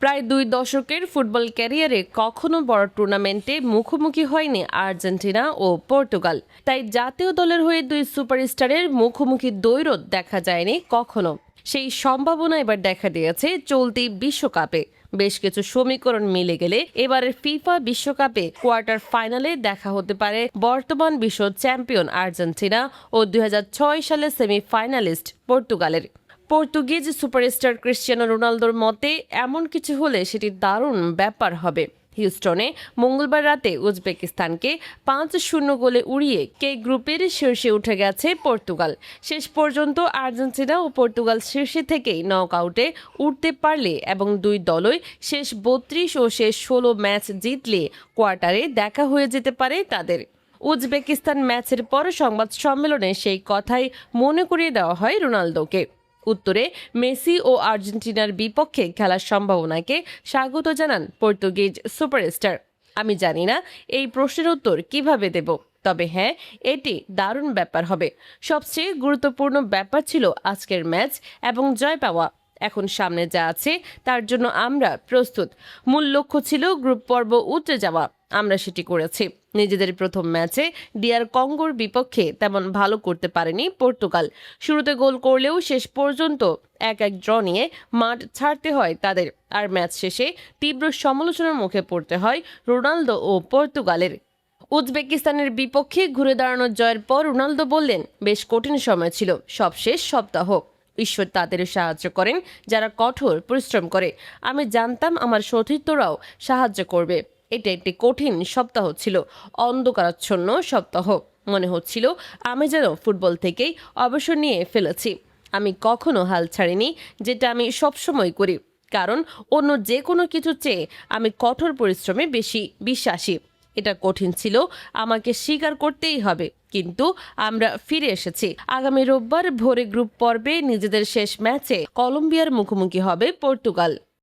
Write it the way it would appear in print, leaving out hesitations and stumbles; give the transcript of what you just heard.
প্রায় 2 দশকের ফুটবল ক্যারিয়ারে কখনো বড় টুর্নামেন্টে মুখোমুখি হয়নি আর্জেন্টিনা ও পর্তুগাল। তাই জাতীয় দলের হয়ে 2 সুপারস্টারের মুখোমুখি দ্বৈরথ দেখা যায়নি কখনো। সেই সম্ভাবনা এবার দেখা দিয়েছে চলতি বিশ্বকাপে। বেশ কিছু সমীকরণ মিলে গেলে এবারের ফিফা বিশ্বকাপে কোয়ার্টার ফাইনালে দেখা হতে পারে বর্তমান বিশ্ব চ্যাম্পিয়ন আর্জেন্টিনা ও 2006 সালে সেমিফাইনালিস্ট পর্তুগালের। পর্তুগিজ সুপারস্টার ক্রিশ্চিয়ানো রোনালদোর মতে এমন কিছু হলে সেটি দারুণ ব্যাপার হবে। হিউস্টনে মঙ্গলবার রাতে উজবেকিস্তানকে 5-0 গোলে উড়িয়ে কে গ্রুপের শীর্ষে উঠে গেছে পর্তুগাল। শেষ পর্যন্ত আর্জেন্টিনা ও পর্তুগাল শীর্ষে থেকেই নকআউটে উঠতে পারলে এবং দুই দলই শেষ 32 ও শেষ 16 ম্যাচ জিতলে কোয়ার্টারে দেখা হয়ে যেতে পারে তাদের। উজবেকিস্তান ম্যাচের পর সংবাদ সম্মেলনে সেই কথাই মনে করিয়ে দেওয়া হয় রোনালদোকে। উত্তরে মেসি ও আর্জেন্টিনার বিপক্ষে খেলার সম্ভাবনাকে স্বাগত জানান পর্তুগিজ সুপারস্টার। আমি জানি না এই প্রশ্নের উত্তর কিভাবে দেব, তবে হ্যাঁ, এটি দারুণ ব্যাপার হবে। সবচেয়ে গুরুত্বপূর্ণ ব্যাপার ছিল আজকের ম্যাচ এবং জয় পাওয়া। এখন সামনে যা আছে তার জন্য আমরা প্রস্তুত। মূল লক্ষ্য ছিল গ্রুপ পর্ব উতরে যাওয়া, আমরা সেটি করেছি। নিজেদের প্রথম ম্যাচে ডিআর কঙ্গোর বিপক্ষে তেমন ভালো করতে পারেনি পর্তুগাল। শুরুতে গোল করলেও শেষ পর্যন্ত 1-1 ড্র নিয়ে মাঠ ছাড়তে হয় তাদের। আর ম্যাচ শেষে তীব্র সমালোচনার মুখে পড়তে হয় রোনালদো ও পর্তুগালের। উজবেকিস্তানের বিপক্ষে ঘুরে দাঁড়ানোর জয়ের পর রোনালদো বললেন, বেশ কঠিন সময় ছিল সবশেষ সপ্তাহ। ঈশ্বর তাদের সাহায্য করেন যারা কঠোর পরিশ্রম করে। আমি জানতাম আমার সতীর্থরাও সাহায্য করবে। এটা একটি কঠিন সপ্তাহ ছিল, অন্ধকারাচ্ছন্ন সপ্তাহ। মনে হচ্ছিল আমি যেন ফুটবল থেকেই অবসর নিয়ে ফেলেছি। আমি কখনো হাল ছাড়িনি, যেটা আমি সবসময় করি, কারণ অন্য যে কোনো কিছু চেয়ে আমি কঠোর পরিশ্রমে বেশি বিশ্বাসী। এটা কঠিন ছিল, আমাকে স্বীকার করতেই হবে, কিন্তু আমরা ফিরে এসেছি। আগামী রোববার ভোরে গ্রুপ পর্বে নিজেদের শেষ ম্যাচে কলম্বিয়ার মুখোমুখি হবে পর্তুগাল।